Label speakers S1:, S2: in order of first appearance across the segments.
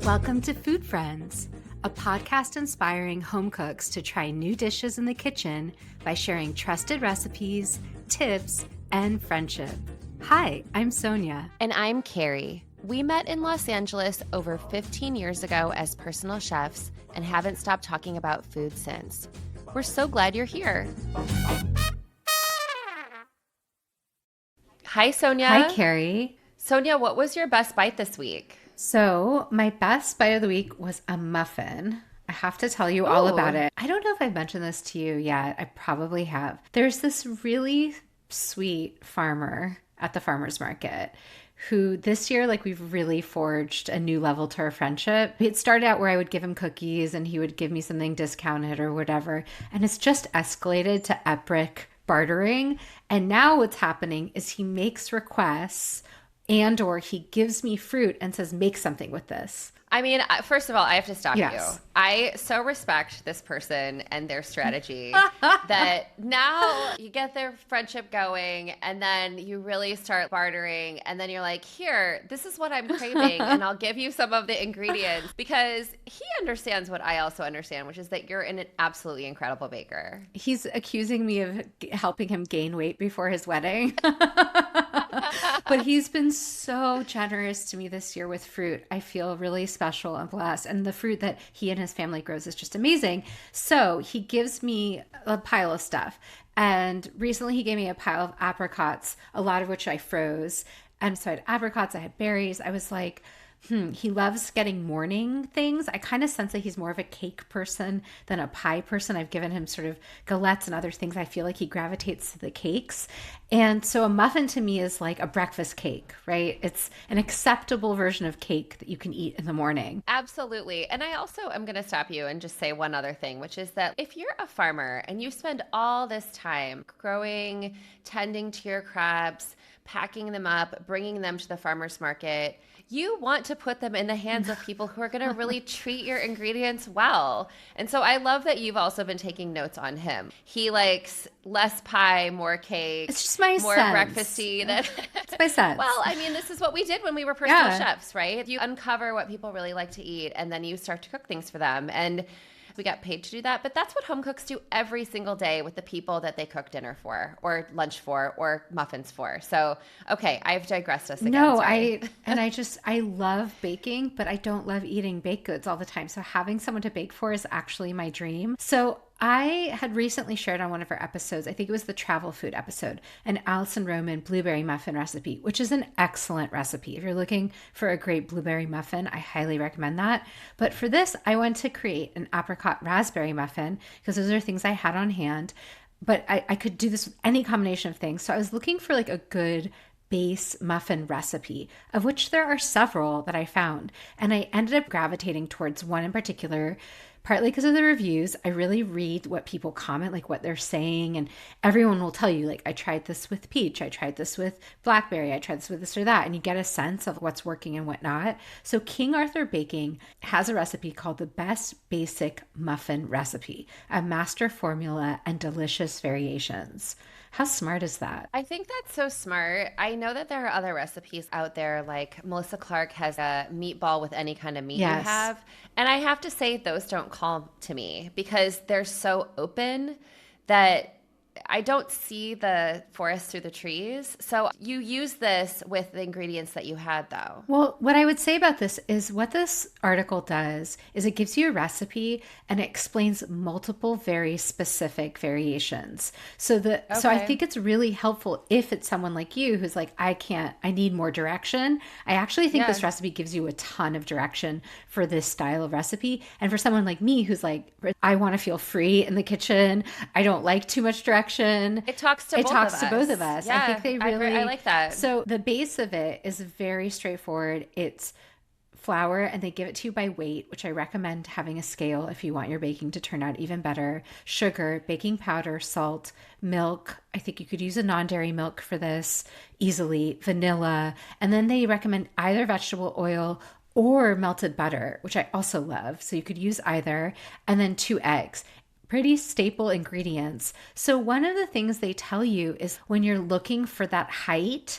S1: Welcome to Food Friends, a podcast inspiring home cooks to try new dishes in the kitchen by sharing trusted recipes, tips, and friendship. Hi, I'm Sonia.
S2: And I'm Carrie. We met in Los Angeles over 15 years ago as personal chefs and haven't stopped talking about food since. We're so glad you're here. Hi, Sonia.
S1: Hi, Carrie.
S2: Sonia, what was your best bite this week?
S1: So my best bite of the week was a muffin. I have to tell you all about it. I don't know if I've mentioned this to you yet. I probably have. There's this really sweet farmer at the farmer's market who this year, we've really forged a new level to our friendship. It started out where I would give him cookies and he would give me something discounted or whatever. And it's just escalated to epic bartering. And now what's happening is he makes requests and or he gives me fruit and says, make something with this.
S2: I mean, first of all, I have to stop
S1: Yes.
S2: you. I so respect this person and their strategy that now you get their friendship going and then you really start bartering and then you're like, here, this is what I'm craving and I'll give you some of the ingredients because he understands what I also understand, which is that you're an absolutely incredible baker.
S1: He's accusing me of helping him gain weight before his wedding. But he's been so generous to me this year with fruit. I feel really special and blessed. And the fruit that he and his family grows is just amazing. So he gives me a pile of stuff. And recently he gave me a pile of apricots, a lot of which I froze. And so I had apricots, I had berries. I was like, he loves getting morning things. I kind of sense that he's more of a cake person than a pie person. I've given him sort of galettes and other things. I feel like he gravitates to the cakes. And so a muffin to me is like a breakfast cake, right? It's an acceptable version of cake that you can eat in the morning.
S2: Absolutely. And I also am going to stop you and just say one other thing, which is that if you're a farmer and you spend all this time growing, tending to your crops, packing them up, bringing them to the farmer's market, you want to put them in the hands of people who are going to really treat your ingredients well. And so I love that you've also been taking notes on him. He likes less pie, more cake.
S1: It's just my
S2: more
S1: sense.
S2: breakfasty.
S1: It's my sense.
S2: Well, I mean, this is what we did when we were personal chefs, right? You uncover what people really like to eat and then you start to cook things for them. And we got paid to do that, but that's what home cooks do every single day with the people that they cook dinner for or lunch for or muffins for. So, okay, I've digressed us again.
S1: No,
S2: Sorry.
S1: I love baking, but I don't love eating baked goods all the time. So having someone to bake for is actually my dream. So I had recently shared on one of our episodes, I think it was the travel food episode, an Allison Roman blueberry muffin recipe, which is an excellent recipe. If you're looking for a great blueberry muffin, I highly recommend that. But for this, I want to create an apricot raspberry muffin because those are things I had on hand. But I could do this with any combination of things. So I was looking for like a good base muffin recipe, of which there are several that I found. And I ended up gravitating towards one in particular, partly because of the reviews. I really read what people comment, like what they're saying. And everyone will tell you, like, I tried this with peach. I tried this with blackberry. I tried this with this or that. And you get a sense of what's working and whatnot. So King Arthur Baking has a recipe called the Best Basic Muffin Recipe, a master formula and delicious variations. How smart is that?
S2: I think that's so smart. I know that there are other recipes out there, like Melissa Clark has a meatball with any kind of meat you have. And I have to say those don't call to me because they're so open that I don't see the forest through the trees. So you use this with the ingredients that you had, though.
S1: Well, what I would say about this is what this article does is it gives you a recipe and it explains multiple very specific variations. So I think it's really helpful if it's someone like you who's like, I need more direction. I actually think this recipe gives you a ton of direction for this style of recipe. And for someone like me who's like, I want to feel free in the kitchen. I don't like too much direction.
S2: It talks to both of us.
S1: Yeah, I think they really
S2: I like that.
S1: So the base of it is very straightforward. It's flour and they give it to you by weight, which I recommend having a scale if you want your baking to turn out even better. Sugar, baking powder, salt, milk. I think you could use a non-dairy milk for this easily, vanilla. And then they recommend either vegetable oil or melted butter, which I also love. So you could use either. And then 2 eggs. Pretty staple ingredients. So one of the things they tell you is when you're looking for that height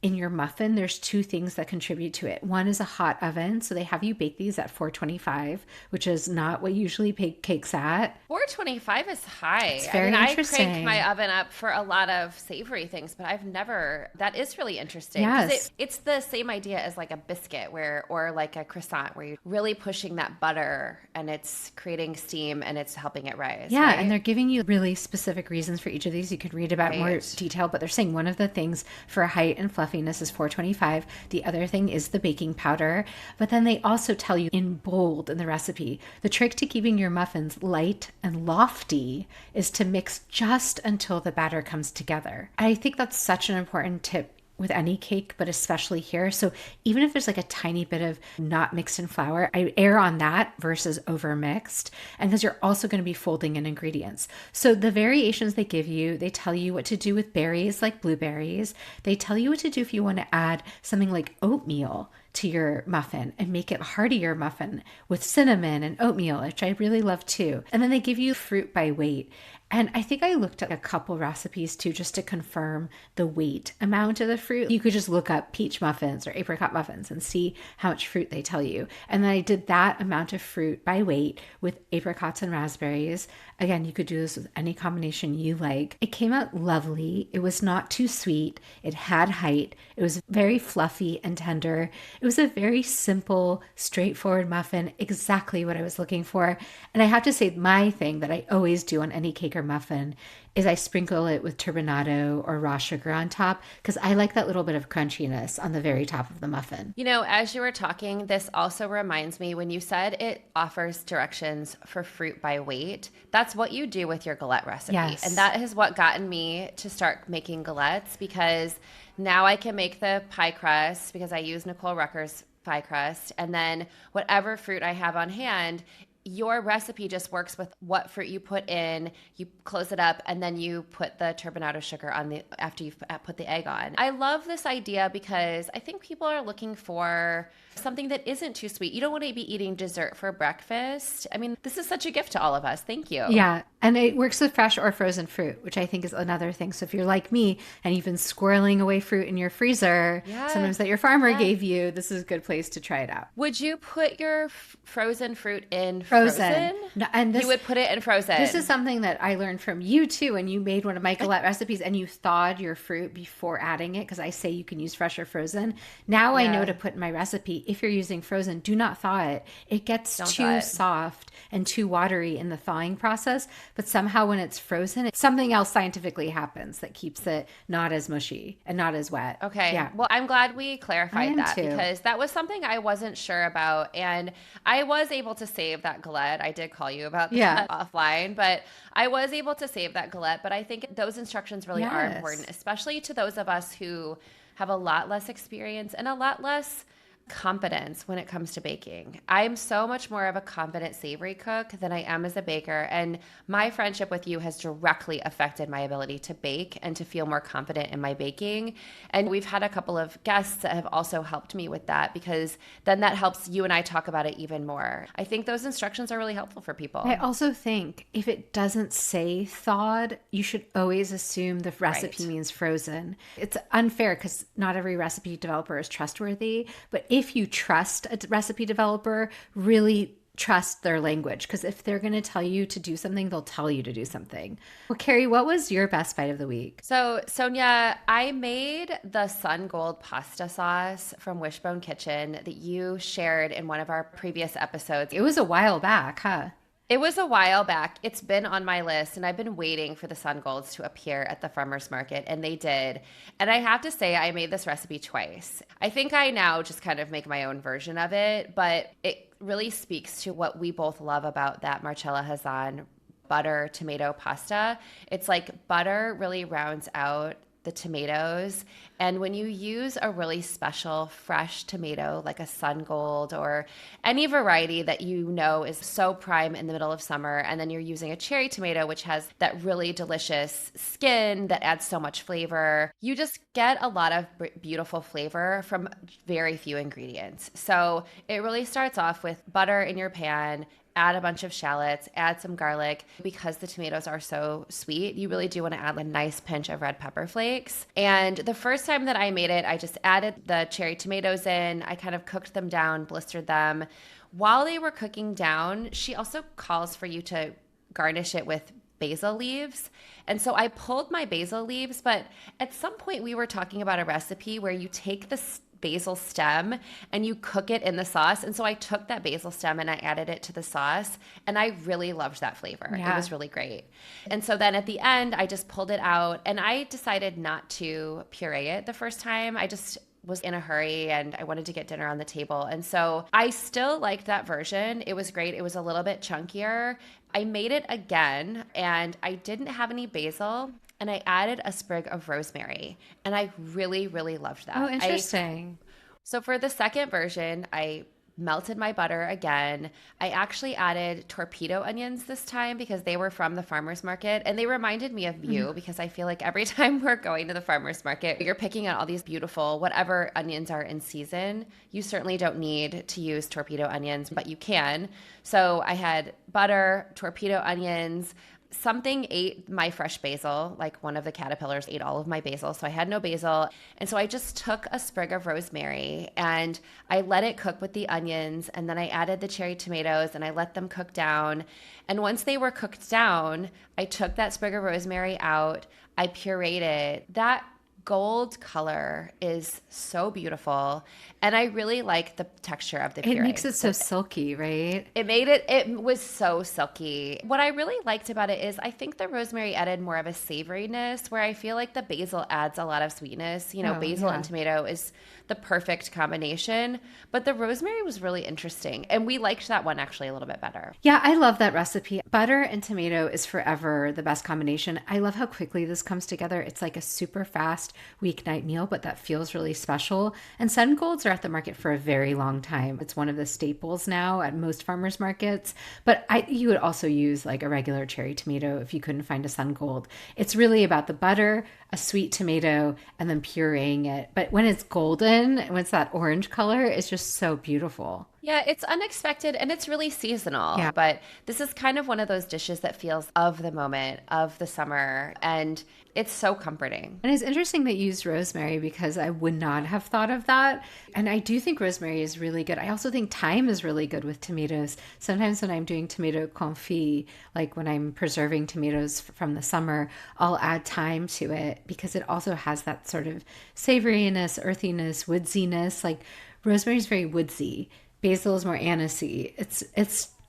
S1: in your muffin, there's two things that contribute to it. One is a hot oven. So they have you bake these at 425, which is not what you usually bake cakes at.
S2: 425 is high.
S1: It's very interesting.
S2: I crank my oven up for a lot of savory things, but I've never, that is really interesting.
S1: Yes.
S2: It's the same idea as like a biscuit or like a croissant where you're really pushing that butter and it's creating steam and it's helping it rise.
S1: Yeah.
S2: Right?
S1: And they're giving you really specific reasons for each of these. You could read about more detail, but they're saying one of the things for height and fluffiness is 425. The other thing is the baking powder. But then they also tell you in bold in the recipe, the trick to keeping your muffins light and lofty is to mix just until the batter comes together. I think that's such an important tip with any cake, but especially here. So even if there's like a tiny bit of not mixed in flour, I err on that versus over mixed. And because you're also going to be folding in ingredients. So the variations they give you, they tell you what to do with berries like blueberries. They tell you what to do if you want to add something like oatmeal to your muffin and make it heartier muffin with cinnamon and oatmeal, which I really love too. And then they give you fruit by weight. And I think I looked at a couple recipes too, just to confirm the weight amount of the fruit. You could just look up peach muffins or apricot muffins and see how much fruit they tell you. And then I did that amount of fruit by weight with apricots and raspberries. Again, you could do this with any combination you like. It came out lovely. It was not too sweet. It had height. It was very fluffy and tender. It was a very simple, straightforward muffin, exactly what I was looking for. And I have to say, my thing that I always do on any cake or muffin is I sprinkle it with turbinado or raw sugar on top because I like that little bit of crunchiness on the very top of the muffin.
S2: You know, as you were talking, this also reminds me when you said it offers directions for fruit by weight. That's what you do with your galette recipe.
S1: Yes.
S2: And that is what gotten me to start making galettes because now I can make the pie crust because I use Nicole Rucker's pie crust. And then whatever fruit I have on hand, your recipe just works with what fruit you put in, you close it up, and then you put the turbinado sugar on the after you've put the egg on. I love this idea because I think people are looking for something that isn't too sweet. You don't want to be eating dessert for breakfast. I mean, this is such a gift to all of us. Thank you.
S1: Yeah. And it works with fresh or frozen fruit, which I think is another thing. So if you're like me and you've been squirreling away fruit in your freezer, sometimes that your farmer gave you, this is a good place to try it out.
S2: Would you put your frozen fruit in
S1: frozen? No, and
S2: you would put it in frozen.
S1: This is something that I learned from you too. When you made one of my galette recipes and you thawed your fruit before adding it, because I say you can use fresh or frozen. Now I know to put in my recipe, if you're using frozen, do not thaw it. It gets too soft and too watery in the thawing process. But somehow when it's frozen, something else scientifically happens that keeps it not as mushy and not as wet.
S2: Okay.
S1: Yeah.
S2: Well, I'm glad we clarified that
S1: too.
S2: Because that was something I wasn't sure about. And I was able to save that galette. I did call you about that offline, but I was able to save that galette. But I think those instructions really are important, especially to those of us who have a lot less experience and a lot less confidence when it comes to baking. I'm so much more of a confident savory cook than I am as a baker, and my friendship with you has directly affected my ability to bake and to feel more confident in my baking. And we've had a couple of guests that have also helped me with that because then that helps you and I talk about it even more. I think those instructions are really helpful for people.
S1: I also think if it doesn't say thawed, you should always assume the recipe means frozen. It's unfair because not every recipe developer is trustworthy, but if you trust a recipe developer, really trust their language, because if they're going to tell you to do something, they'll tell you to do something. Well, Carrie, what was your best bite of the week?
S2: So, Sonia, I made the Sun Gold pasta sauce from Wishbone Kitchen that you shared in one of our previous episodes.
S1: It was a while back, huh?
S2: It was a while back. It's been on my list, and I've been waiting for the Sun Golds to appear at the farmer's market, and they did. And I have to say, I made this recipe twice. I think I now just kind of make my own version of it, but it really speaks to what we both love about that Marcella Hazan butter tomato pasta. It's like butter really rounds out the tomatoes. And when you use a really special fresh tomato like a Sun Gold or any variety that you know is so prime in the middle of summer, and then you're using a cherry tomato, which has that really delicious skin that adds so much flavor, you just get a lot of beautiful flavor from very few ingredients. So it really starts off with butter in your pan, add a bunch of shallots, add some garlic. Because the tomatoes are so sweet, you really do want to add a nice pinch of red pepper flakes. And the first first time that I made it, I just added the cherry tomatoes in. I kind of cooked them down, blistered them. While they were cooking down, she also calls for you to garnish it with basil leaves. And so I pulled my basil leaves, but at some point we were talking about a recipe where you take the basil stem and you cook it in the sauce. And so I took that basil stem and I added it to the sauce, and I really loved that flavor. Yeah. It was really great. And so then at the end, I just pulled it out, and I decided not to puree it the first time. I just was in a hurry and I wanted to get dinner on the table. And so I still liked that version. It was great. It was a little bit chunkier. I made it again and I didn't have any basil, and I added a sprig of rosemary, and I really, really loved that.
S1: Oh, interesting.
S2: So for the second version, I melted my butter again. I actually added torpedo onions this time because they were from the farmer's market, and they reminded me of you because I feel like every time we're going to the farmer's market, you're picking out all these beautiful, whatever onions are in season. You certainly don't need to use torpedo onions, but you can. So I had butter, torpedo onions. Something ate my fresh basil, like one of the caterpillars ate all of my basil, so I had no basil. And so I just took a sprig of rosemary and I let it cook with the onions, and then I added the cherry tomatoes and I let them cook down. And once they were cooked down, I took that sprig of rosemary out, I pureed it. That gold color is so beautiful, and I really like the texture of the puree.
S1: It makes it so silky, right?
S2: It was so silky. What I really liked about it is I think the rosemary added more of a savoriness, where I feel like the basil adds a lot of sweetness. Basil and tomato is the perfect combination, but the rosemary was really interesting, and we liked that one actually a little bit better.
S1: Yeah, I love that recipe. Butter and tomato is forever the best combination. I love how quickly this comes together. It's like a super fast weeknight meal, but that feels really special. And sun golds are at the market for a very long time. It's one of the staples now at most farmers markets, but you would also use like a regular cherry tomato if you couldn't find a sun gold. It's really about the butter, a sweet tomato, and then pureeing it. But when it's golden, when it's that orange color, it's just so beautiful.
S2: Yeah, it's unexpected and it's really seasonal.
S1: Yeah.
S2: But this is kind of one of those dishes that feels of the moment, of the summer, and it's so comforting.
S1: And it's interesting that you used rosemary because I would not have thought of that. And I do think rosemary is really good. I also think thyme is really good with tomatoes. Sometimes when I'm doing tomato confit, like when I'm preserving tomatoes from the summer, I'll add thyme to it because it also has that sort of savoriness, earthiness, woodsiness. Like rosemary is very woodsy. Basil is more anisey.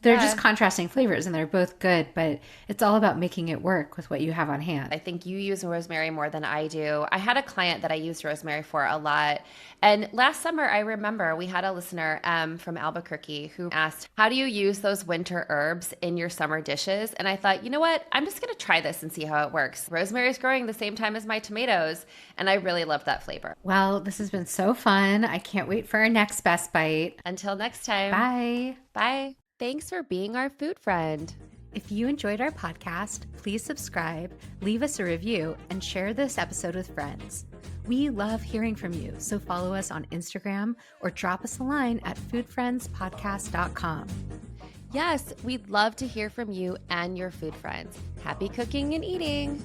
S1: They're just contrasting flavors, and they're both good, but it's all about making it work with what you have on hand.
S2: I think you use rosemary more than I do. I had a client that I used rosemary for a lot. And last summer, I remember we had a listener from Albuquerque who asked, how do you use those winter herbs in your summer dishes? And I thought, you know what? I'm just going to try this and see how it works. Rosemary is growing the same time as my tomatoes, and I really love that flavor.
S1: Well, this has been so fun. I can't wait for our next Best Bite.
S2: Until next time.
S1: Bye.
S2: Bye. Thanks for being our food friend.
S1: If you enjoyed our podcast, please subscribe, leave us a review, and share this episode with friends. We love hearing from you, so follow us on Instagram or drop us a line at foodfriendspodcast.com.
S2: Yes, we'd love to hear from you and your food friends. Happy cooking and eating.